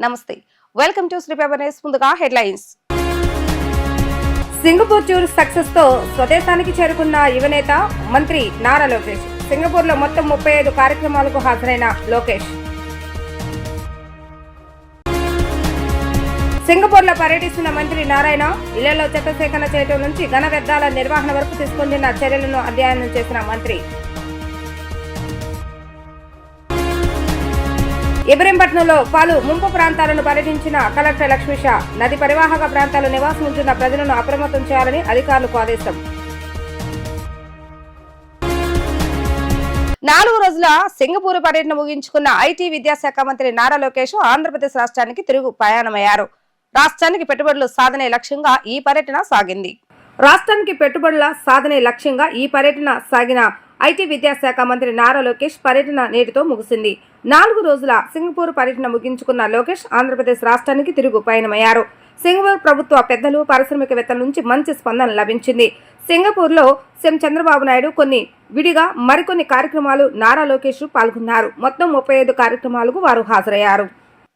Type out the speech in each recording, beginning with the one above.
నమస్తే, welcome to Sri paper news. ముందుగా headlines. Singapore tour success తో స్వదేశానికి చేరుకున్న యువనేత మంత్రి నారా లోకేష్. సింగపూర్ లో మొత్తం 35 కార్యక్రమాలకు హాజరైన లోకేష్. సింగపూర్ లో పర్యటిస్తున్న మంత్రి నారాయణ ఇళ్లలో చెత్త సేకరణ చేయడం నుంచి ఘన వ్యర్థాల నిర్వహణ వరకు తీసుకుంటున్న చర్యలను అధ్యయనం చేసిన మంత్రి. ఇబ్రహీంపట్నంలో పలు ముంపు ప్రాంతాలను పర్యటించిన కలెక్టర్ లక్ష్మీషా. నది పరివాహక ప్రాంతాల్లో నివాసం ఉంటున్న ప్రజలను అప్రమత్తం చేయాలని అధికారులకు ఆదేశం. 4 రోజుల సింగపూర్ పర్యటన ముగించుకున్న ఐటీ విద్యాశాఖ మంత్రి నారా లోకేష్ ఆంధ్రప్రదేశ్ రాష్ట్రానికి తిరుగు ప్రయాణమయ్యారు. రాష్ట్రానికి పెట్టుబడులు సాధనే లక్ష్యంగా ఈ పర్యటన సాగింది. రాష్ట్రానికి పెట్టుబడుల సాధనే లక్ష్యంగా ఈ పర్యటన సాగిన ఐటీ విద్యాశాఖ మంత్రి నారా లోకేష్ పర్యటన నేటితో ముగిసింది. 4 రోజుల సింగపూర్ పర్యటన ముగించుకున్న లోకేష్ ఆంధ్రప్రదేశ్ రాష్ట్రానికి తిరుగు పయనమయ్యారు. సింగపూర్ ప్రభుత్వ పెద్దలు, పారిశ్రామికవేత్తల నుంచి మంచి స్పందన లభించింది. సింగపూర్ లో సీఎం చంద్రబాబు నాయుడు విడిగా మరికొన్ని కార్యక్రమాలు నారా లోకేష్ పాల్గొన్నారు. మొత్తం 35 కార్యక్రమాలకు వారు హాజరయ్యారు.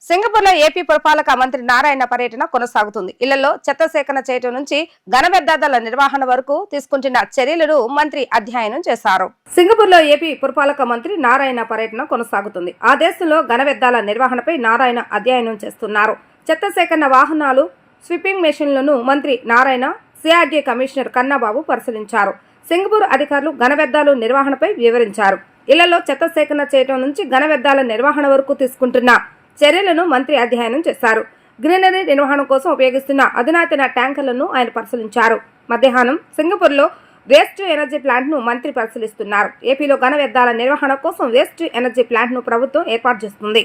సింగపూర్ లో ఏపీ పురపాలక మంత్రి నారాయణ పర్యటన కొనసాగుతుంది. ఇళ్లలో చెత్త సేకరణ చేయడం నుంచి ఘన వ్యర్థాల నిర్వహణ వరకు తీసుకుంటున్న చర్యలను మంత్రి అధ్యయనం చేశారు. సింగపూర్ లో ఏపీ పురపాలక మంత్రి నారాయణ పర్యటన కొనసాగుతుంది. ఆ దేశంలో ఘన వ్యర్థాల నిర్వహణపై నారాయణ అధ్యయనం చేస్తున్నారు. చెత్త సేకరణ వాహనాలు, స్వీపింగ్ మెషిన్లను మంత్రి నారాయణ సిఆర్డీఏ కమిషనర్ కన్నాబాబు పరిశీలించారు. సింగపూర్ అధికారులు ఘన వ్యర్థాల నిర్వహణపై వివరించారు. ఇళ్లలో చెత్త సేకరణ చేయడం నుంచి ఘన వ్యర్థాల నిర్వహణ వరకు తీసుకుంటున్న చర్యలను మంత్రి అధ్యయనం చేశారు. గ్రీనరీ నిర్వహణ కోసం ఉపయోగిస్తున్న అధునాతన ట్యాంకర్లను ఆయన పరిశీలించారు. మధ్యాహ్నం సింగపూర్ లో వేస్ట్ ఎనర్జీ ప్లాంట్ ను మంత్రి పరిశీలిస్తున్నారు. ఏపీలో ఘన వ్యర్థాల నిర్వహణ కోసం వేస్ట్ ఎనర్జీ ప్లాంట్ ను ప్రభుత్వం ఏర్పాటు చేస్తుంది.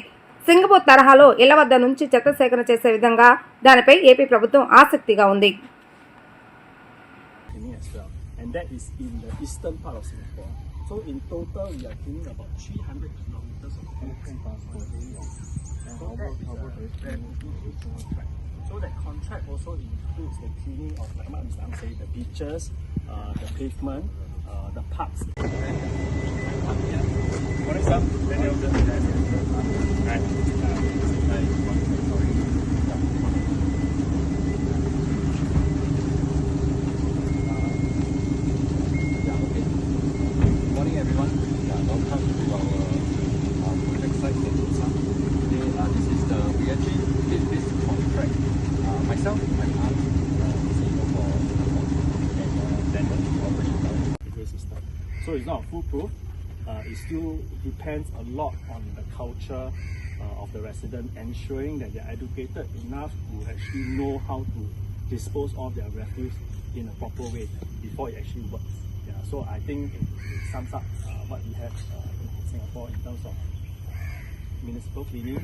సింగపూర్ తరహాలో ఇళ్ల వద్ద నుంచి చెత్త సేకరణ చేసే విధంగా దానిపై ఏపీ ప్రభుత్వం ఆసక్తిగా ఉంది. And that is in the eastern part of Singapore. So in total, we are cleaning about 300 kilometers of coast. So that contract also includes the cleaning of, like Mak Misang say, the beaches, the pavement, the parks. For example, many of them everyone. Welcome to our project site in Busan. Today, we actually did this contract. Myself, I'm CEO for Daniel Operation System. So it's not foolproof. It still depends a lot on the culture of the resident, ensuring that they're educated enough to actually know how to dispose of their refuse in a proper way before it actually works. So I think it sums up what we have in Singapore in terms of municipal cleaning.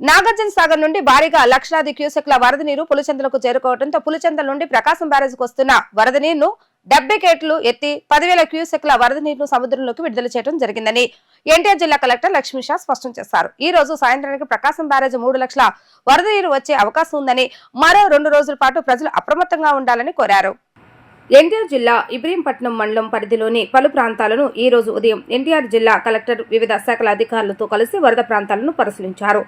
Nagarjuna Sagar నుండి భారీగా లక్షలాది క్యూసెక్ల వరద నీరు పులిచెంతలకు చేరుకోవడంతో పులిచెంతల నుండి ప్రకాశం బ్యారేజ్కు వస్తున్న వరద నీరును 70 గేట్లు ఎత్తి 10,000 క్యూసెక్ల వరద నీరును సముద్రంలోకి విడుదల చేయడం జరిగిందని ఎన్టీఆర్ జిల్లా కలెక్టర్ లక్ష్మీషా స్పష్టం చేశారు. ఈ రోజు సాయంత్రానికి ప్రకాశం బ్యారేజ్ 3 లక్షల వరద నీరు వచ్చే అవకాశం ఉందని, మరో 2 రోజుల పాటు ప్రజలు అప్రమత్తంగా ఉండాలని కోరారు. ఎన్టీఆర్ జిల్లా ఇబ్రహీంపట్నం మండలం పరిధిలోని పలు ప్రాంతాలను ఈ రోజు ఉదయం ఎన్టీఆర్ జిల్లా కలెక్టర్ వివిధ శాఖల అధికారులతో కలిసి వరద ప్రాంతాలను పరిశీలించారు.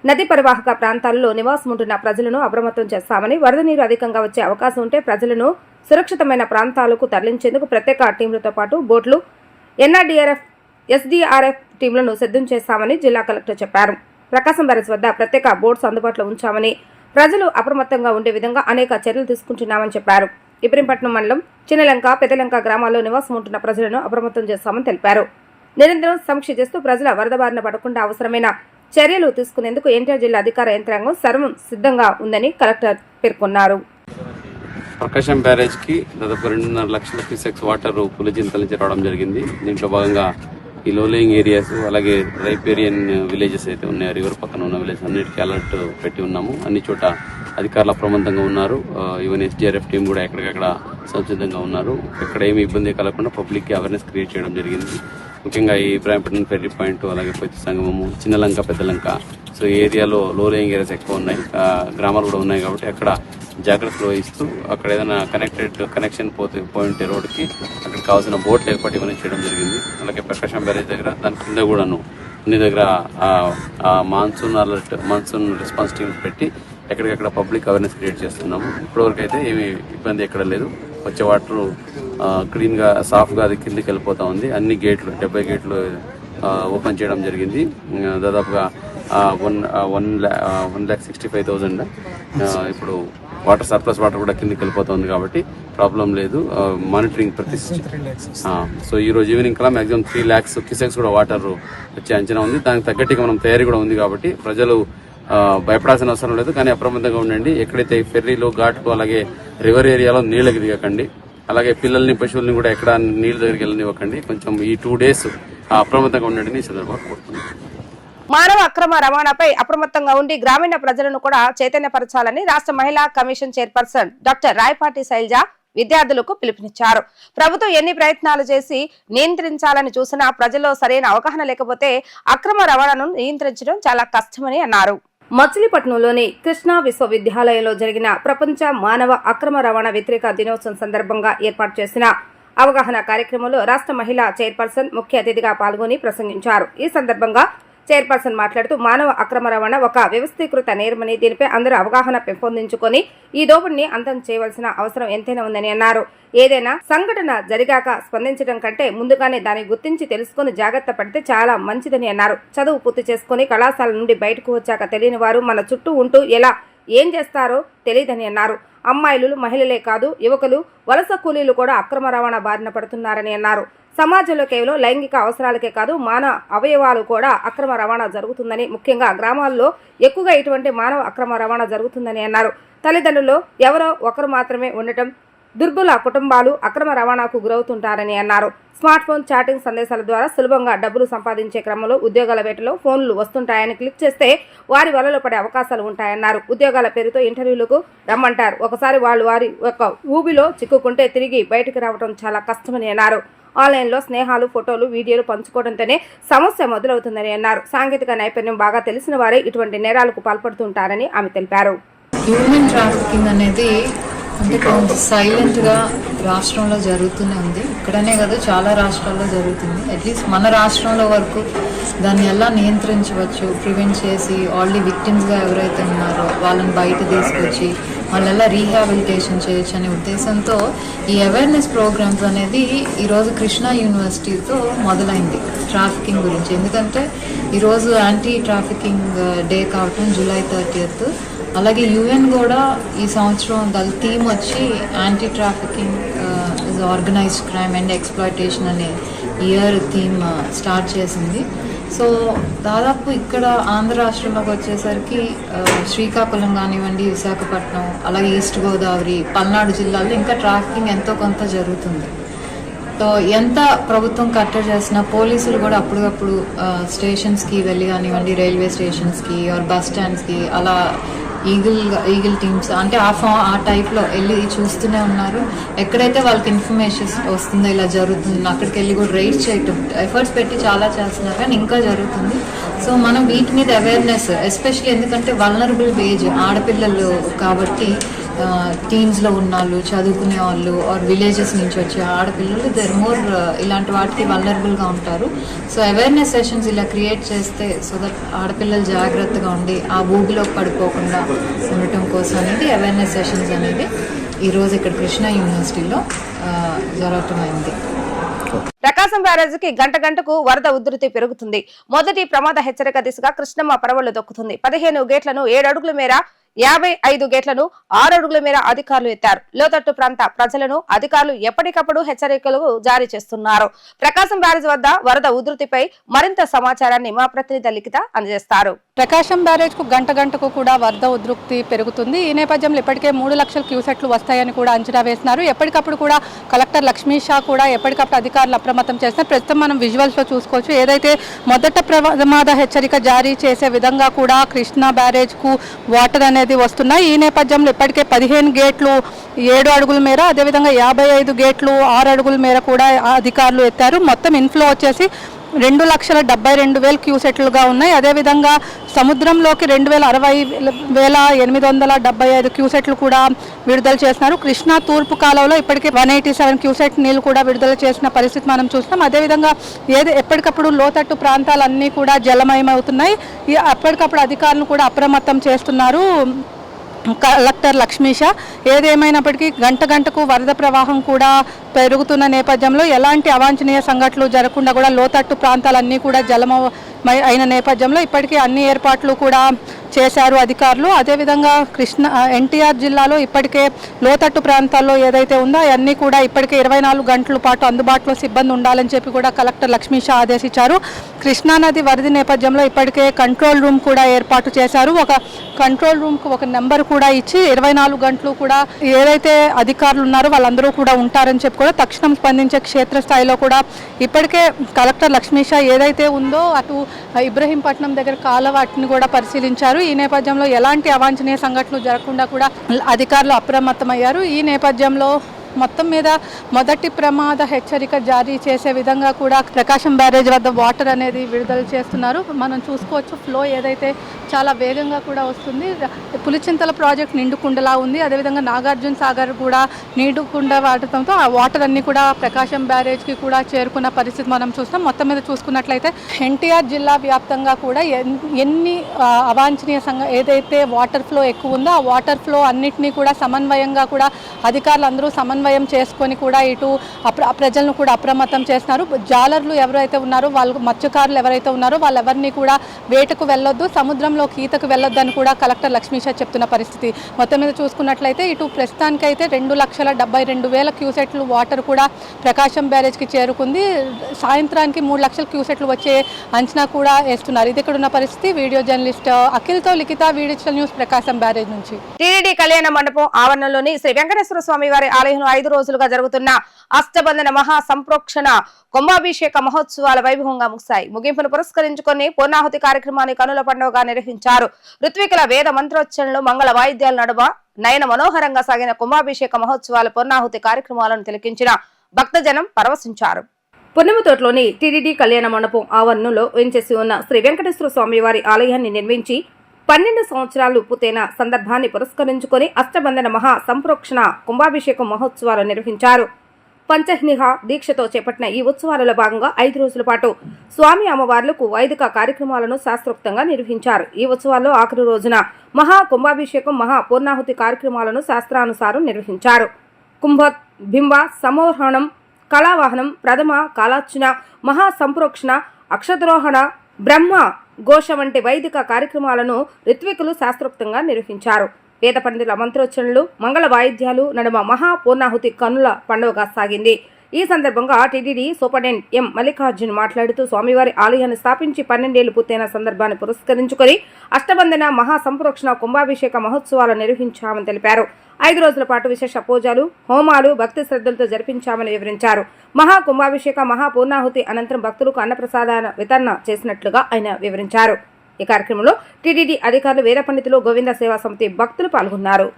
నది పరివాహక ప్రాంతాల్లో నివాసం ఉంటున్న ప్రజలను అప్రమత్తం చేస్తామని, వరద నీరు అధికంగా వచ్చే అవకాశం ఉంటే ప్రజలను సురక్షితమైన ప్రాంతాలకు తరలించేందుకు ప్రత్యేక టీంలతో పాటు బోట్లు, ఎన్ఆర్డీఆర్ఎఫ్, ఎస్డీఆర్ఎఫ్ టీంలను సిద్ధం చేస్తామని జిల్లా కలెక్టర్ చెప్పారు. ప్రకాశం బ్యారేజ్ వద్ద ప్రత్యేక బోట్స్ అందుబాటులో ఉంచామని, ప్రజలు అప్రమత్తంగా ఉండే విధంగా అనేక చర్యలు తీసుకుంటున్నామని చెప్పారు. ఇబ్రహీంపట్నం మండలం చిన్నలంక, పెద్దలంక గ్రామాల్లో నివాసం ఉంటున్న ప్రజలను అప్రమత్తం చేస్తామని తెలిపారు. నిరంతరం సమీక్ష చేస్తూ ప్రజల వరద బారిన పడకుండా అవసరమైన చర్యలు తీసుకునేందుకు ఎన్టీఆర్ జిల్లా అధికార యంత్రాంగం సర్వం సిద్ధంగా ఉందని కలెక్టర్ పేర్కొన్నారు. ప్రకాశం బ్యారేజ్ కి దాదాపు 2.5 లక్షల క్యూసెక్స్ వాటర్ పులిచింతలించి రావడం జరిగింది. దీంట్లో భాగంగా ఈ లోలేయింగ్ ఏరియాస్ అలాగే రైపేరియన్ విలేజెస్ అయితే ఉన్నాయో రివర్ పక్కన ఉన్న విలేజెస్ అన్నిటికీ అలర్ట్ పెట్టి ఉన్నాము. అన్ని చోట అధికారులు అప్రమత్తంగా ఉన్నారు. ఈవెన్ ఎస్డీఆర్ఎఫ్ టీం కూడా ఎక్కడికక్కడ సంసిద్ధంగా ఉన్నారు. ఎక్కడ ఏమి ఇబ్బంది కలగకుండా పబ్లిక్ కి అవేర్నెస్ క్రియేట్ చేయడం జరిగింది. ముఖ్యంగా ఈ ఇబ్రాహీంపట్నం ఫెర్రీ పాయింట్ అలాగే పొత్తి సంగమము, చిన్నలంక, పెద్దలంక, సో ఈ ఏరియాలో లోలేయింగ్ ఏరియాస్ ఎక్కువ ఉన్నాయి, గ్రామాలు కూడా ఉన్నాయి కాబట్టి అక్కడ జాగ్రత్తలు వహిస్తూ అక్కడ ఏదైనా కనెక్షన్ పోయింటే రోడ్డుకి అక్కడ కావాల్సిన బోట్లు ఏర్పాటు ఇవన్నీ చేయడం జరిగింది. అలాగే ప్రకాశం బ్యారేజ్ దగ్గర దాని కింద కూడాను అన్ని దగ్గర మాన్సూన్ రెస్పాన్స్ టీమ్స్ పెట్టి ఎక్కడికక్కడ పబ్లిక్ అవేర్నెస్ క్రియేట్ చేస్తున్నాము. ఇప్పటివరకు అయితే ఏమి ఇబ్బంది ఎక్కడ లేదు. వచ్చే వాటర్ క్లీన్ గా సాఫ్ గా అది కిందకి వెళ్ళిపోతా ఉంది. అన్ని గేట్లు 70 గేట్లు ఓపెన్ చేయడం జరిగింది. దాదాపుగా 1,65,000 ఇప్పుడు వాటర్ సర్ప్లస్ వాటర్ కూడా కిందకి వెళ్ళిపోతుంది కాబట్టి ప్రాబ్లం లేదు. మానిటరింగ్ ప్రతి సో ఈ రోజు ఈవినింగ్ కల్లా మాక్సిమం 3 lakhs క్యూసెక్స్ కూడా వాటర్ వచ్చే అంచనా ఉంది. దానికి తగ్గట్టుగా మనం తయారీ కూడా ఉంది కాబట్టి ప్రజలు భయపడాల్సిన అవసరం లేదు. కానీ అప్రమత్తంగా ఉండండి. ఎక్కడైతే ఫెర్రీలో ఘాట్కు అలాగే రివర్ ఏరియాలో నీళ్ళకి దిగకండి. అలాగే పిల్లల్ని పశువుల్ని కూడా ఎక్కడ నీళ్ళ దగ్గరికి వెళ్ళనివ్వకండి. కొంచెం ఈ 2 days అప్రమత్తంగా ఉండండి ఈ సందర్భంగా కోరుతున్నాను. మానవ అక్రమ రవాణాపై అప్రమత్తంగా ఉండి గ్రామీణ ప్రజలను కూడా చైతన్యపరచాలని రాష్ట్ర మహిళా commission chairperson doctor Rayapati Sailaja విద్యార్థులకు పిలుపునిచ్చారు. ప్రభుత్వం ఎన్ని ప్రయత్నాలు చేసి నియంత్రించాలని చూసినా ప్రజల్లో సరైన అవగాహన లేకపోతే అక్రమ రవాణాను నియంత్రించడం చాలా కష్టమని అన్నారు. మచిలీపట్నంలోని కృష్ణా విశ్వవిద్యాలయంలో జరిగిన ప్రపంచ మానవ అక్రమ రవాణా వ్యతిరేక దినోత్సవం సందర్భంగా ఏర్పాటు చేసిన అవగాహన కార్యక్రమంలో రాష్ట్ర మహిళా చైర్పర్సన్ ముఖ్య అతిథిగా పాల్గొని ప్రసంగించారు. ఈ సందర్భంగా చైర్పర్సన్ మాట్లాడుతూ మానవ అక్రమ రవాణా ఒక వ్యవస్థీకృత నేరమని, దీనిపై అందరూ అవగాహన పెంపొందించుకొని ఈ దోపిడిని అంతం చేయవలసిన అవసరం ఎంతైనా ఉందని అన్నారు. ఏదైనా సంఘటన జరిగాక స్పందించడం కంటే ముందుగానే దాన్ని గుర్తించి తెలుసుకుని జాగ్రత్త పడితే చాలా మంచిదని అన్నారు. చదువు పూర్తి చేసుకుని కళాశాల నుండి బయటకు వచ్చాక తెలియని వారు మన చుట్టూ ఉంటూ ఎలా ఏం చేస్తారో తెలియదని అన్నారు. అమ్మాయిలు, మహిళలే కాదు యువకులు, వలస కూలీలు కూడా అక్రమ రవాణా బారిన పడుతున్నారని అన్నారు. సమాజంలో కేవలం లైంగిక అవసరాలకే కాదు మానవ అవయవాలు కూడా అక్రమ రవాణా జరుగుతుందని, ముఖ్యంగా గ్రామాల్లో ఎక్కువగా ఇటువంటి మానవ అక్రమ రవాణా జరుగుతుందని అన్నారు. తల్లిదండ్రులు ఎవరో ఒకరు మాత్రమే ఉండటం, దుర్బల కుటుంబాలు అక్రమ రవాణాకు గురవుతుంటారని అన్నారు. స్మార్ట్ ఫోన్ చాటింగ్ సందేశాల ద్వారా సులభంగా డబ్బులు సంపాదించే క్రమంలో ఉద్యోగాల వేటలో ఫోన్లు వస్తుంటాయని క్లిక్ చేస్తే వారి వలలో పడే అవకాశాలు ఉంటాయన్నారు. ఉద్యోగాల పేరుతో ఇంటర్వ్యూలకు రమ్మంటారు. ఒకసారి వారి యొక్క ఊబిలో చిక్కుకుంటే తిరిగి బయటకు రావడం చాలా కష్టమని అన్నారు. ఆన్లైన్లో స్నేహాలు, ఫోటోలు, వీడియోలు పంచుకోవడంతోనే సమస్య మొదలవుతుందని అన్నారు. సాంకేతిక నైపుణ్యం బాగా తెలిసిన వారే ఇటువంటి నేరాలకు పాల్పడుతుంటారని ఆమె తెలిపారు. హ్యూమన్ ట్రాఫికింగ్ అనేది అంటే కొంచెం సైలెంట్గా రాష్ట్రంలో జరుగుతూనే ఉంది. ఇక్కడనే కాదు చాలా రాష్ట్రాల్లో జరుగుతుంది. అట్లీస్ట్ మన రాష్ట్రంలో వరకు దాన్ని ఎలా నియంత్రించవచ్చు, ప్రివెంట్ చేసి ఆల్రెడీ విక్టిమ్స్గా ఎవరైతే ఉన్నారో వాళ్ళని బయట తీసుకొచ్చి వాళ్ళు ఎలా రీహాబిలిటేషన్ చేయొచ్చు అనే ఉద్దేశంతో ఈ అవేర్నెస్ ప్రోగ్రామ్స్ అనేది ఈరోజు కృష్ణా యూనివర్సిటీతో మొదలైంది ట్రాఫికింగ్ గురించి. ఎందుకంటే ఈరోజు యాంటీ ట్రాఫికింగ్ డే కావటం July 30th. అలాగే UN కూడా ఈ సంవత్సరం దాని థీమ్ వచ్చి anti trafficking is organised crime and exploitation అనే ఇయర్ థీమ్ స్టార్ట్ చేసింది. సో దాదాపు ఇక్కడ ఆంధ్ర రాష్ట్రంలోకి వచ్చేసరికి శ్రీకాకుళం కానివ్వండి, విశాఖపట్నం, అలాగే ఈస్ట్ గోదావరి, పల్నాడు జిల్లాల్లో ఇంకా ట్రాఫికింగ్ ఎంతో కొంత జరుగుతుంది. సో ఎంత ప్రభుత్వం కట్టడి చేసినా పోలీసులు కూడా అప్పటికప్పుడు స్టేషన్స్కి వెళ్ళి కానివ్వండి, రైల్వే స్టేషన్స్కి ఆర్ బస్ స్టాండ్స్కి అలా ఈగిల్ టీమ్స్ అంటే ఆ టైప్లో వెళ్ళి చూస్తూనే ఉన్నారు. ఎక్కడైతే వాళ్ళకి ఇన్ఫర్మేషన్ వస్తుందో ఇలా జరుగుతుంది అక్కడికి వెళ్ళి కూడా రైడ్ చేయటం ఎఫర్ట్స్ పెట్టి చాలా చేస్తున్నారు, కానీ ఇంకా జరుగుతుంది. సో మనం వీటి మీద అవేర్నెస్ ఎస్పెషల్లీ ఎందుకంటే వల్నరబుల్ ఏజ్ ఆడపిల్లలు కాబట్టి టీమ్స్లో ఉన్నవాళ్ళు, చదువుకునే వాళ్ళు ఆర్ విలేజెస్ నుంచి వచ్చే ఆడపిల్లలు దర్ మోర్ ఇలాంటి వాటికి వల్నరబుల్గా ఉంటారు. సో అవేర్నెస్ సెషన్స్ ఇలా క్రియేట్ చేస్తే సో దట్ ఆడపిల్లలు జాగ్రత్తగా ఉండి ఆ ఊబిలో పడిపోకుండా ఉండటం కోసం అనేది అవేర్నెస్ సెషన్స్ అనేది ఈరోజు ఇక్కడ కృష్ణా యూనివర్సిటీలో జరగటమైంది. ప్రకాశం బ్యారేజీకి గంటకు వరద ఉధృతి పెరుగుతుంది. మొదటి ప్రమాద హెచ్చరిక దిశగా కృష్ణమ్మ పరవళ్లు దొక్కుతుంది. 15 గేట్లను 7 అడుగుల మేర 55 గేట్లను 6 అడుగుల మేర అధికారులు ఎత్తారు. లోతట్టు ప్రాంత ప్రజలను అధికారులు ఎప్పటికప్పుడు హెచ్చరికలు జారీ చేస్తున్నారు. ప్రకాశం బ్యారేజ్ వద్ద వరద ఉధృతిపై మరింత సమాచారాన్ని మా ప్రతినిధి లిఖిత అందజేస్తారు. ప్రకాశం బ్యారేజ్ కు గంటకు కూడా వరద ఉధృతి పెరుగుతుంది. ఈ నేపథ్యంలో ఇప్పటికే 3 లక్షల క్యూసెక్లు వస్తాయని కూడా అంచనా వేస్తున్నారు. ఎప్పటికప్పుడు కూడా కలెక్టర్ లక్ష్మీ షా కూడా ఎప్పటికప్పుడు అధికారులు అప్రమత్తం చేస్తున్నారు. ప్రస్తుతం మనం విజువల్స్ లో చూసుకోవచ్చు. ఏదైతే మొదట ప్రమాద హెచ్చరిక జారీ చేసే విధంగా కూడా కృష్ణా బ్యారేజ్ కు వాటర్ అనేది వస్తున్నాయి. ఈ నేపథ్యంలో ఇప్పటికే 15 గేట్లు 7 అడుగుల మేర, అదేవిధంగా 55 గేట్లు 6 అడుగుల మేర కూడా అధికారులు ఎత్తారు. మొత్తం ఇన్ఫ్లో వచ్చేసి 2,72,000 క్యూసెట్లుగా ఉన్నాయి. అదేవిధంగా సముద్రంలోకి 2,60,875 క్యూసెట్లు కూడా విడుదల చేస్తున్నారు. కృష్ణా తూర్పు కాలువలో ఇప్పటికే 187 క్యూసెట్ నీళ్లు కూడా విడుదల చేసిన పరిస్థితి మనం చూస్తున్నాం. అదేవిధంగా ఎప్పటికప్పుడు లోతట్టు ప్రాంతాలన్నీ కూడా జలమయమవుతున్నాయి. ఎప్పటికప్పుడు అధికారులను కూడా అప్రమత్తం చేస్తున్నారు కలెక్టర్ లక్ష్మీషా. ఏదేమైనప్పటికీ గంటకు వరద ప్రవాహం కూడా పెరుగుతున్న నేపథ్యంలో ఎలాంటి అవాంఛనీయ సంఘటనలు జరగకుండా కూడా లోతట్టు ప్రాంతాలన్నీ కూడా జలమయ అయిన నేపథ్యంలో ఇప్పటికీ అన్ని ఏర్పాట్లు కూడా చేశారు అధికారులు. అదేవిధంగా ఎన్టీఆర్ జిల్లాలో ఇప్పటికే లోతట్టు ప్రాంతాల్లో ఏదైతే ఉందో అవన్నీ కూడా ఇప్పటికే 24 గంటల పాటు అందుబాటులో సిబ్బంది ఉండాలని చెప్పి కూడా కలెక్టర్ లక్ష్మీషా ఆదేశించారు. కృష్ణానది వరద నేపథ్యంలో ఇప్పటికే కంట్రోల్ రూమ్ కూడా ఏర్పాటు చేశారు. ఒక కంట్రోల్ రూమ్కు ఒక నెంబర్ కూడా ఇచ్చి 24 గంటలు కూడా ఏదైతే అధికారులు ఉన్నారో వాళ్ళందరూ కూడా ఉంటారని చెప్పి కూడా తక్షణం స్పందించే క్షేత్రస్థాయిలో కూడా ఇప్పటికే కలెక్టర్ లక్ష్మీషా ఏదైతే ఉందో అటు ఇబ్రహీంపట్నం దగ్గర కాలువ వాటిని కూడా పరిశీలించారు. ఈ నేపథ్యంలో ఎలాంటి అవాంఛనీయ సంఘటనలు జరగకుండా కూడా అధికారులు అప్రమత్తమయ్యారు. ఈ నేపథ్యంలో మొత్తం మీద మొదటి ప్రమాద హెచ్చరిక జారీ చేసే విధంగా కూడా ప్రకాశం బ్యారేజ్ వద్ద వాటర్ అనేది విడుదల చేస్తున్నారు. మనం చూసుకోవచ్చు ఫ్లో ఏదైతే చాలా వేగంగా కూడా వస్తుంది. పులిచింతల ప్రాజెక్ట్ నిండుకుండలా ఉంది. అదేవిధంగా నాగార్జున సాగర్ కూడా నిండుకుండ వాడటంతో ఆ వాటర్ అన్ని కూడా ప్రకాశం బ్యారేజ్కి కూడా చేరుకున్న పరిస్థితి మనం చూస్తాం. మొత్తం మీద చూసుకున్నట్లయితే ఎన్టీఆర్ జిల్లా వ్యాప్తంగా కూడా ఎన్ని అవాంఛనీయ ఏదైతే వాటర్ ఫ్లో ఎక్కువ ఉందో ఆ వాటర్ ఫ్లో అన్నిటినీ కూడా సమన్వయంగా కూడా అధికారులు అందరూ సమన్వయం చేసుకొని కూడా ఇటు ప్రజలను కూడా అప్రమత్తం చేస్తున్నారు. జాలర్లు ఎవరైతే ఉన్నారో వాళ్ళు మత్స్యకారులు ఎవరైతే ఉన్నారో వాళ్ళెవరిని కూడా వేటకు వెళ్ళొద్దు, సముద్రంలోకి ఈతకు వెళ్ళొద్దు అని కూడా కలెక్టర్ లక్ష్మీషా చెప్తున్న పరిస్థితి. మొత్తం మీద చూసుకున్నట్లయితే ఇటు ప్రస్తుతానికైతే 2,72,000 క్యూసెట్లు వాటర్ కూడా ప్రకాశం బ్యారేజ్కి చేరుకుంది. సాయంత్రానికి 3 లక్షల క్యూసెట్లు వచ్చే అంచనా కూడా వేస్తున్నారు. ఇది ఇక్కడ ఉన్న పరిస్థితి. వీడియో జర్నలిస్ట్ అఖిల్తో లిఖిత, డిజిటల్ న్యూస్, ప్రకాశం బ్యారేజ్ నుంచి. టీటీడీ కళ్యాణ మండపం ఆవరణలోని శ్రీ వెంకటేశ్వర స్వామి వారి ఆలయంలో 5 రోజులుగా జరుగుతున్న అష్టబంధన మహా సంప్రోక్షణ కుంభాభిషేక మహోత్సవాల వైభవంగా ముగిశాయి. ముగింపును పురస్కరించుకొని పూర్ణాహుతి కార్యక్రమాన్ని కనుల పండుగగా నిర్వహించారు. ఋత్వికుల వేద మంత్రోచ్చరణలు, మంగళ వాయిద్యాల నడుమ నయన మనోహరంగా సాగిన కుంభాభిషేక మహోత్సవాల పూర్ణాహుతి కార్యక్రమాలను తిలకించిన భక్తజనం పరవశించారు. పున్నమతోటలోని టీటీడీ కళ్యాణ మండపం ఆవరణలో వేంచేసి ఉన్న శ్రీ వెంకటేశ్వర స్వామి వారి ఆలయాన్ని నిర్మించి 12 సంవత్సరాలు పూర్తయిన సందర్భాన్ని పురస్కరించుకొని అష్టబంధన మహా సంప్రోక్షణ కుంభాభిషేక మహోత్సవాలు నిర్వహించారు. పంచహ్నిహ దీక్షతో చేపట్టిన ఈ ఉత్సవాలలో భాగంగా 5 రోజుల పాటు స్వామి అమ్మవార్లకు వైదిక కార్యక్రమాలను శాస్త్రోక్తంగా నిర్వహించారు. ఈ ఉత్సవాల్లో ఆఖరి రోజున మహా కుంభాభిషేకం, మహా పూర్ణాహుతి కార్యక్రమాలను శాస్త్రానుసారం నిర్వహించారు. కుంభ బింబ సమోహరణం, కళావాహనం, ప్రథమ కాలార్చన, మహా సంప్రోక్షణ, అక్షద్రోహణ, బ్రహ్మ ఘోష వంటి వైదిక కార్యక్రమాలను ఋత్వికులు శాస్త్రోక్తంగా నిర్వహించారు. వేద పండితుల మంత్రోచ్చరణలు, మంగళ వాయిద్యాలు నడుమ మహా పూర్ణాహుతి కనుల పండుగగా సాగింది. ఈ సందర్భంగా టీటీడీ సూపరింటెండెంట్ ఎం మల్లికార్జున్ మాట్లాడుతూ స్వామివారి ఆలయాన్ని స్థాపించి 12 ఏళ్లు పూర్తయిన సందర్భాన్ని పురస్కరించుకొని అష్టబంధన మహా సంప్రోక్షణ కుంభాభిషేక మహోత్సవాలు నిర్వహించామని తెలిపారు. 5 రోజుల పాటు విశేష పూజలు, హోమాలు భక్తి శ్రద్ధలతో జరిపించామని వివరించారు. మహా కుంభాభిషేక, మహా పూర్ణాహుతి అనంతరం భక్తులకు అన్నప్రసాద వితరణ చేసినట్లుగా ఆయన వివరించారు. ఈ కార్యక్రమంలో టీటీడీ అధికారులు, వేద పండితులు, గోవింద సేవా సమితి భక్తులు పాల్గొన్నారు.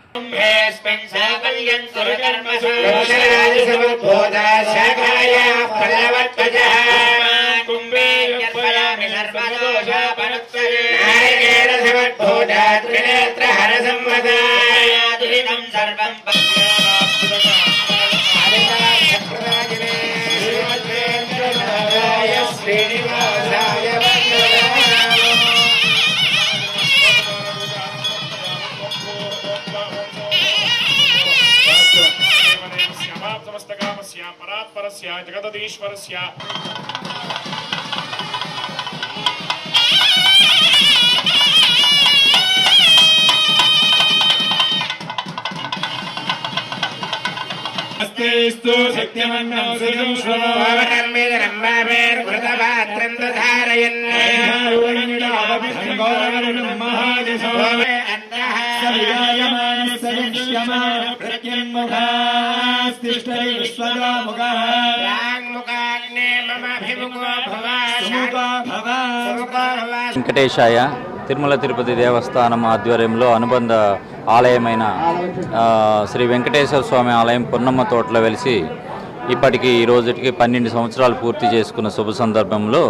పరాత్పరస్య జగదీశ్వరస్య स्वस्तिस्तु शक्तिमन्नो सुजं వెంకటేశాయ తిరుమల తిరుపతి దేవస్థానం ఆధ్వర్యంలో అనుబంధ ఆలయమైన శ్రీ వెంకటేశ్వర స్వామి ఆలయం పొన్నమ్మ తోటలో వెలిసి ఇప్పటికి ఈ రోజుకి 12 సంవత్సరాలు పూర్తి చేసుకున్న శుభ సందర్భంలో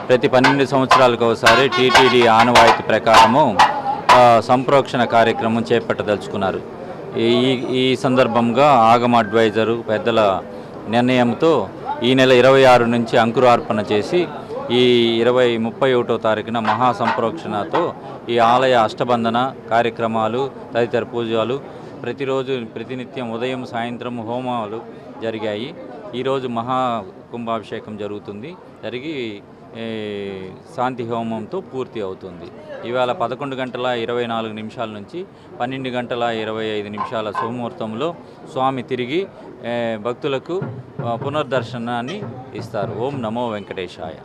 ప్రతి 12 సంవత్సరాలకు ఒకసారి టీటీడీ ఆనవాయితీ ప్రకారము సంప్రోక్షణ కార్యక్రమం చేపట్టదలుచుకున్నారు. ఈ సందర్భంగా ఆగమ అడ్వైజరు పెద్దల నిర్ణయంతో ఈ నెల 26 నుంచి అంకురార్పణ చేసి ఈ 31వ తారీఖున మహాసంప్రోక్షణతో ఈ ఆలయ అష్టబంధన కార్యక్రమాలు తదితర పూజలు ప్రతిరోజు ప్రతినిత్యం ఉదయం సాయంత్రం హోమాలు జరిగాయి. ఈరోజు మహా కుంభాభిషేకం జరుగుతుంది. జరిగి శాంతి హోమంతో పూర్తి అవుతుంది. ఇవాళ 11:24 నుంచి 12:25 శుభముహూర్తంలో స్వామి తిరిగి భక్తులకు పునర్దర్శనాన్ని ఇస్తారు. ఓం నమో వెంకటేశాయ.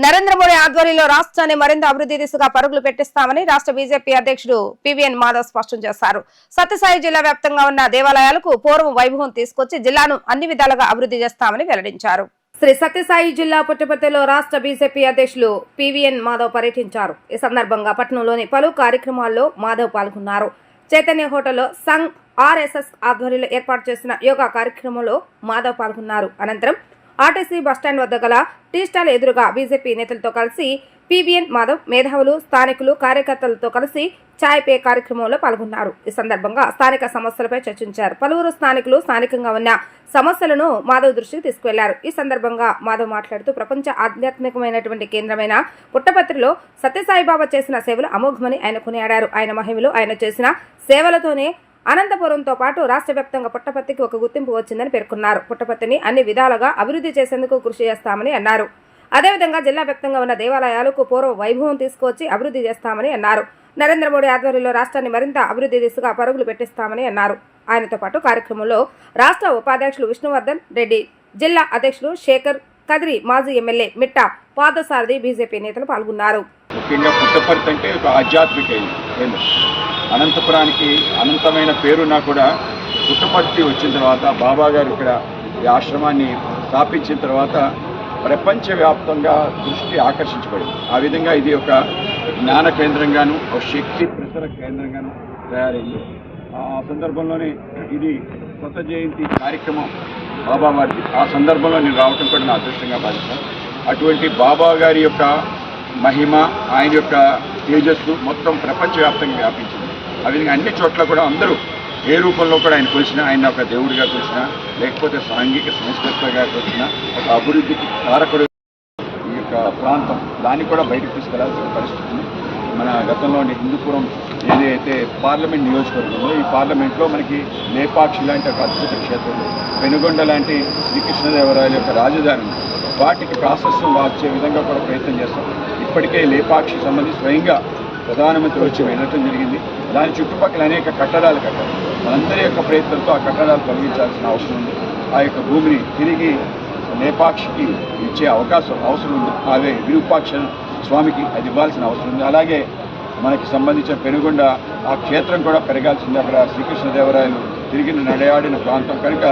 నరేంద్ర మోడీ ఆధ్వర్యంలో రాష్ట్రాన్ని మరింత అభివృద్ధి దిశగా పరుగులు పెట్టిస్తామని రాష్ట్ర బీజేపీ అధ్యక్షుడు పివిఎన్ మాధవ్ స్పష్టం చేశారు. సత్యసాయి జిల్లా వ్యాప్తంగా ఉన్న దేవాలయాలకు పూర్వం వైభవం తీసుకొచ్చి జిల్లాను అన్ని విధాలుగా అభివృద్ధి చేస్తామని వెల్లడించారు. శ్రీ సత్యసాయి జిల్లా పుట్టపర్తిలో రాష్ట్ర బీజేపీ అధ్యక్షులు పివిఎన్ మాధవ్ పర్యటించారు. ఈ సందర్భంగా పట్టణంలోని పలు కార్యక్రమాల్లో మాధవ్ పాల్గొన్నారు. చైతన్య హోటల్లో సంఘ్ ఆర్ఎస్ఎస్ ఆధ్వర్యంలో ఏర్పాటు చేసిన యోగా కార్యక్రమంలో మాధవ్ పాల్గొన్నారు. అనంతరం ఆర్టీసీ బస్టాండ్ వద్ద గల టీ స్టాల్ ఎదురుగా బీజేపీ నేతలతో కలిసి పివిఎన్ మాధవ్ మేధావులు, స్థానికులు, కార్యకర్తలతో కలిసి చాయ్ పే కార్యక్రమంలో పాల్గొన్నారు. ఈ సందర్భంగా స్థానిక సమస్యలపై చర్చించారు. పలువురు స్థానికులు స్థానికంగా ఉన్న సమస్యలను మాధవ్ దృష్టికి తీసుకువెళ్లారు. ఈ సందర్భంగా మాధవ్ మాట్లాడుతూ ప్రపంచ ఆధ్యాత్మికమైనటువంటి కేంద్రమైన పుట్టపర్తిలో సత్యసాయిబాబా చేసిన సేవలు అమోఘమని ఆయన కొనియాడారు. ఆయన మహిమలు, ఆయన చేసిన సేవలతోనే అనంతపురంతో పాటు రాష్ట్ర వ్యాప్తంగా పుట్టపర్తికి ఒక గుర్తింపు వచ్చిందని పేర్కొన్నారు. పుట్టపర్తిని అన్ని విధాలుగా అభివృద్ధి చేసేందుకు కృషి చేస్తామని అన్నారు. అదేవిధంగా జిల్లా వ్యాప్తంగా ఉన్న దేవాలయాలకు పూర్వ వైభవం తీసుకువచ్చి అభివృద్ధి చేస్తామని అన్నారు. నరేంద్ర మోడీ ఆధ్వర్యంలో రాష్ట్రాన్ని మరింత అభివృద్ధి దిశగా పరుగులు పెట్టిస్తామని అన్నారు. ఆయనతో పాటు కార్యక్రమంలో రాష్ట్ర ఉపాధ్యక్షులు విష్ణువర్ధన్ రెడ్డి, జిల్లా అధ్యక్షులు శేఖర్, కదిరి మాజీ ఎమ్మెల్యే మిట్టా, పాదసారథి, బీజేపీ నేతలు పాల్గొన్నారు. ముఖ్యంగా పుట్టపర్తి అంటే ఒక ఆధ్యాత్మిక కేంద్రం. అనంతపురానికి అనంతమైన పేరున్నా కూడా పుట్టపర్తి వచ్చిన తర్వాత బాబా గారు ఇక్కడ ఈ ఆశ్రమాన్ని స్థాపించిన తర్వాత ప్రపంచవ్యాప్తంగా దృష్టి ఆకర్షించబడింది. ఆ విధంగా ఇది ఒక జ్ఞాన కేంద్రంగాను, ఒక శక్తి ప్రసర కేంద్రంగాను తయారైంది. ఆ సందర్భంలోనే ఇది కొత్త జయంతి కార్యక్రమం బాబా వారిది. ఆ సందర్భంలో నేను రావటం కూడా నా అదృష్టంగా భావిస్తాను. అటువంటి బాబా గారి యొక్క మహిమ, ఆయన యొక్క తేజస్సు మొత్తం ప్రపంచవ్యాప్తంగా వ్యాపించింది. ఆ విధంగా అన్ని చోట్ల కూడా అందరూ ఏ రూపంలో కూడా ఆయన కొలిసినా, ఆయన ఒక దేవుడిగా కొలిసినా, లేకపోతే సాంఘిక సంస్కృతిగా కొలిసినా, ఒక అభివృద్ధికి కారకుడు ఈ యొక్క ప్రాంతం, దాన్ని కూడా బయటకు తీసుకెళ్లాల్సిన పరిస్థితి. మన గతంలో హిందూపురం ఏదైతే పార్లమెంట్ నియోజకవర్గంలో, ఈ పార్లమెంట్లో మనకి లేపాక్షి లాంటి ఒక అద్భుత క్షేత్రం, పెనుగొండ లాంటి శ్రీకృష్ణదేవరాయల యొక్క రాజధాని, వాటికి ప్రాశస్త్యం వచ్చే విధంగా కూడా ప్రయత్నం చేస్తాం. ఇప్పటికే లేపాక్షి సంబంధించి స్వయంగా ప్రధానమంత్రి వచ్చి వెళ్ళటం జరిగింది. దాని చుట్టుపక్కల అనేక కట్టడాలు కట్టారు. మనందరి యొక్క ప్రయత్నంతో ఆ కట్టడాలు తొలగించాల్సిన అవసరం ఉంది. ఆ యొక్క భూమిని తిరిగి లేపాక్షికి ఇచ్చే అవసరం ఉంది. అదే విరూపాక్ష స్వామికి అది ఇవ్వాల్సిన అవసరం ఉంది. అలాగే మనకి సంబంధించిన పెనుగొండ ఆ క్షేత్రం కూడా పెరగాల్సింది. అక్కడ శ్రీకృష్ణదేవరాయలు తిరిగి నడయాడిన ప్రాంతం కనుక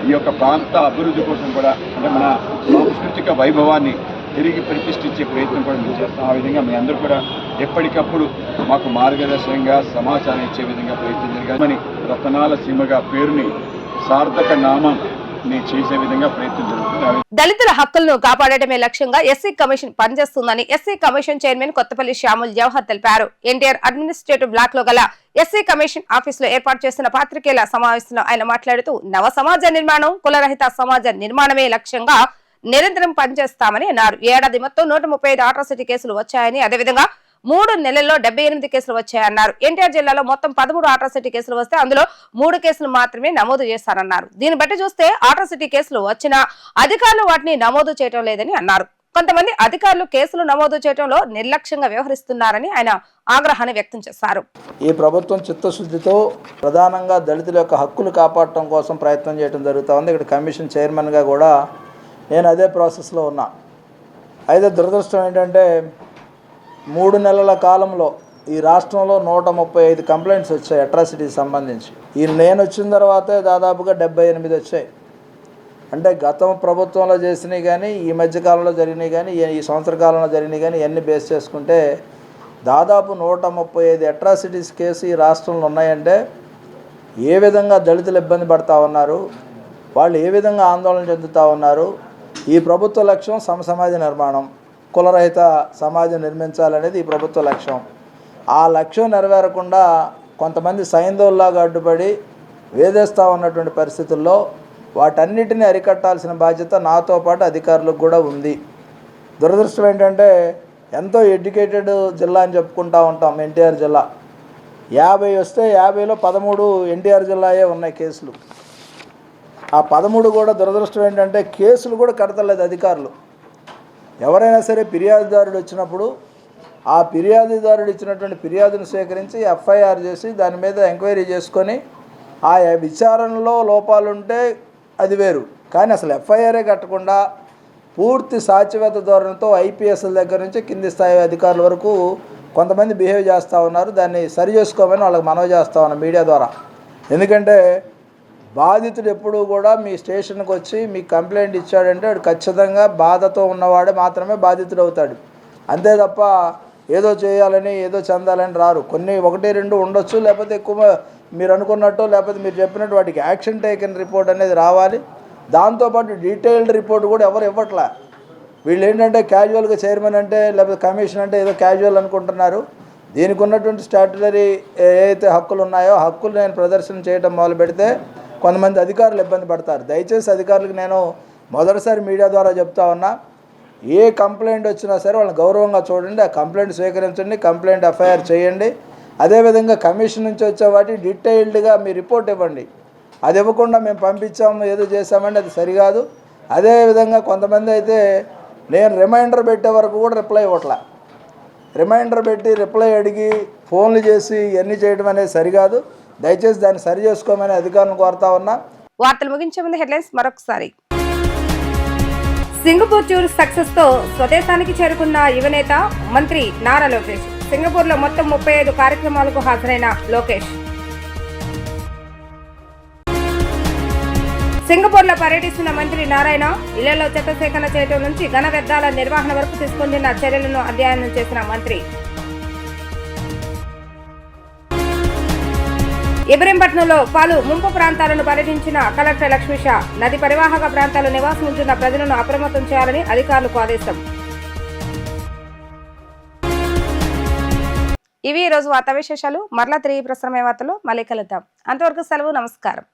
ఈ యొక్క ప్రాంత అభివృద్ధి కోసం కూడా, అంటే మన సాంస్కృతిక వైభవాన్ని తిరిగి ప్రతిష్ఠించే ప్రయత్నం కూడా మేము చేస్తాం. ఆ విధంగా మీ అందరూ కూడా ఎప్పటికప్పుడు మాకు మార్గదర్శకంగా సమాచారం ఇచ్చే విధంగా ప్రయత్నం జరగాలని, రతనాల సీమగా పేరుని సార్థక నామం చేసే విధంగా ప్రయత్నం జరుగుతుంది. దళితుల హక్కులను కాపాడటమే లక్ష్యంగా ఎస్సీ కమిషన్ పనిచేస్తుందని SC commission chairman Kothapalli Samuel Jawahar తెలిపారు. ఎన్టీఆర్ అడ్మినిస్ట్రేటివ్ బ్లాక్ లో గల ఎస్సీ కమిషన్ ఆఫీసులో ఏర్పాటు చేసిన పాత్రికేయుల సమావేశంలో ఆయన మాట్లాడుతూ నవ సమాజ నిర్మాణం, కులరహిత సమాజ నిర్మాణమే లక్ష్యంగా నిరంతరం పనిచేస్తామని అన్నారు. ఏడాది మొత్తం 135 అట్రాసిటీ కేసులు వచ్చాయని, అదేవిధంగా 3 నెలల్లో 78 కేసులు వచ్చాయన్నారు. ఎన్టీఆర్ జిల్లాలో మొత్తం 13 అట్రాసిటీ కేసులు వస్తే అందులో 3 కేసులు మాత్రమే నమోదు చేశారన్నారు. దీన్ని బట్టి చూస్తే అట్రాసిటీ కేసులు వచ్చినా అధికారులు వాటిని నమోదు చేయడం లేదని అన్నారు. కొంతమంది అధికారులు కేసులు నమోదు చేయడంలో నిర్లక్ష్యంగా వ్యవహరిస్తున్నారని ఆయన ఆగ్రహాన్ని వ్యక్తం చేశారు. ఈ ప్రభుత్వం చిత్తశుద్ధితో ప్రధానంగా దళితుల యొక్క హక్కులు కాపాడటం కోసం ప్రయత్నం చేయడం జరుగుతూ ఉంది. ఇక్కడ కమిషన్ చైర్మన్గా కూడా నేను అదే ప్రాసెస్లో ఉన్నా. అయితే దురదృష్టం ఏంటంటే 3 నెలల కాలంలో ఈ రాష్ట్రంలో 135 కంప్లైంట్స్ వచ్చాయి అట్రాసిటీకి సంబంధించి. నేను వచ్చిన తర్వాతే దాదాపుగా 78 వచ్చాయి. అంటే గత ప్రభుత్వంలో చేసినవి కానీ ఈ మధ్యకాలంలో జరిగినవి కానీ ఈ సంవత్సర కాలంలో జరిగినవి కానీ ఇవన్నీ బేస్ చేసుకుంటే దాదాపు 135 అట్రాసిటీస్ కేసు ఈ రాష్ట్రంలో ఉన్నాయంటే ఏ విధంగా దళితులు ఇబ్బంది పడుతూ ఉన్నారు, వాళ్ళు ఏ విధంగా ఆందోళన చెందుతూ ఉన్నారు. ఈ ప్రభుత్వ లక్ష్యం సమసమాజ నిర్మాణం, కులరహిత సమాజం నిర్మించాలనేది ఈ ప్రభుత్వ లక్ష్యం. ఆ లక్ష్యం నెరవేరకుండా కొంతమంది సైంధవుల్లాగా అడ్డుపడి వేధిస్తూ ఉన్నటువంటి పరిస్థితుల్లో వాటన్నిటిని అరికట్టాల్సిన బాధ్యత నాతో పాటు అధికారులకు కూడా ఉంది. దురదృష్టం ఏంటంటే ఎంతో ఎడ్యుకేటెడ్ జిల్లా అని చెప్పుకుంటూ ఉంటాం ఎన్టీఆర్ జిల్లా. 50 వస్తే 50లో 13 ఎన్టీఆర్ జిల్లాయే ఉన్నాయి కేసులు. ఆ 13 కూడా దురదృష్టం ఏంటంటే కేసులు కూడా కడతలేదు అధికారులు. ఎవరైనా సరే ఫిర్యాదుదారుడు వచ్చినప్పుడు ఆ ఫిర్యాదుదారుడు ఇచ్చినటువంటి ఫిర్యాదును స్వీకరించి ఎఫ్ఐఆర్ చేసి దాని మీద ఎంక్వైరీ చేసుకొని ఆ విచారణలో లోపాలుంటే అది వేరు. కానీ అసలు ఎఫ్ఐఆరే కట్టకుండా పూర్తి సాధ్యవేత ధోరణితో ఐపీఎస్ల దగ్గర నుంచి కింది స్థాయి అధికారుల వరకు కొంతమంది బిహేవ్ చేస్తూ ఉన్నారు. దాన్ని సరి చేసుకోమని వాళ్ళకి మనవి చేస్తూ ఉన్నాం మీడియా ద్వారా. ఎందుకంటే బాధితుడు ఎప్పుడూ కూడా మీ స్టేషన్కి వచ్చి మీకు కంప్లైంట్ ఇచ్చాడంటే వాడు ఖచ్చితంగా బాధతో ఉన్నవాడే మాత్రమే బాధితుడు అవుతాడు. అంతే తప్ప ఏదో చేయాలని ఏదో చెందాలని రారు. కొన్ని 1-2 ఉండొచ్చు, లేకపోతే ఎక్కువ మీరు అనుకున్నట్టు లేకపోతే మీరు చెప్పినట్టు వాటికి యాక్షన్ టేకెన్ రిపోర్ట్ అనేది రావాలి. దాంతోపాటు డీటెయిల్డ్ రిపోర్ట్ కూడా ఎవరు ఇవ్వట్లే. వీళ్ళు ఏంటంటే క్యాజువల్గా చైర్మన్ అంటే లేకపోతే కమిషన్ అంటే ఏదో క్యాజువల్ అనుకుంటున్నారు. దీనికి ఉన్నటువంటి స్టాట్యుటరీ ఏదైతే హక్కులు ఉన్నాయో హక్కులు నేను ప్రదర్శన చేయడం మొదలు పెడితే కొంతమంది అధికారులు ఇబ్బంది పడతారు. దయచేసి అధికారులకు నేను మొదటిసారి మీడియా ద్వారా చెప్తా ఉన్నా, ఏ కంప్లైంట్ వచ్చినా సరే వాళ్ళని గౌరవంగా చూడండి, ఆ కంప్లైంట్ స్వీకరించండి, కంప్లైంట్ ఎఫ్ఐఆర్ చేయండి. అదేవిధంగా కమిషన్ నుంచి వచ్చే వాటి డీటెయిల్డ్గా మీ రిపోర్ట్ ఇవ్వండి. అది ఇవ్వకుండా మేము పంపించాము ఏదో చేసామంటే అది సరికాదు. అదేవిధంగా కొంతమంది అయితే నేను రిమైండర్ పెట్టే వరకు కూడా రిప్లై ఇవ్వట్లే. రిమైండర్ పెట్టి రిప్లై అడిగి ఫోన్లు చేసి ఇవన్నీ చేయడం అనేది సరికాదు. దయచేసి దాన్ని సరి చేసుకోమని అధికారులను కోరుతా ఉన్నా. వార్తలు ముగించే ముందు హెడ్లైన్స్ మరొకసారి. సింగపూర్ టూర్ సక్సెస్ తో స్వదేశానికి చేరుకున్న యువనేత మంత్రి నారా లోకేష్. సింగపూర్ లో మొత్తం 35 కార్యక్రమాలకు హాజరైన లోకేష్. సింగపూర్ లో పర్యటిస్తున్న మంత్రి నారాయణ ఇళ్లలో చెత్త సేకరణ చేయడం నుంచి ఘన వ్యర్థాల నిర్వహణ వరకు తీసుకుంటున్న చర్యలను అధ్యయనం చేసిన మంత్రి. ఇబ్రహీంపట్నంలో పలు ముంపు ప్రాంతాలను పర్యటించిన కలెక్టర్ లక్ష్మీషా. నది పరివాహక ప్రాంతాల్లో నివాసం ఉంటున్న ప్రజలను అప్రమత్తం చేయాలని అధికారులకు ఆదేశం. ఇవి ఈ రోజు వార్తా విశేషాలు. మరలా తిరిగి ప్రసారమయ్యే వార్తలు మళ్ళీ కలుద్దాం. అంతవరకు సెలవు. నమస్కారం.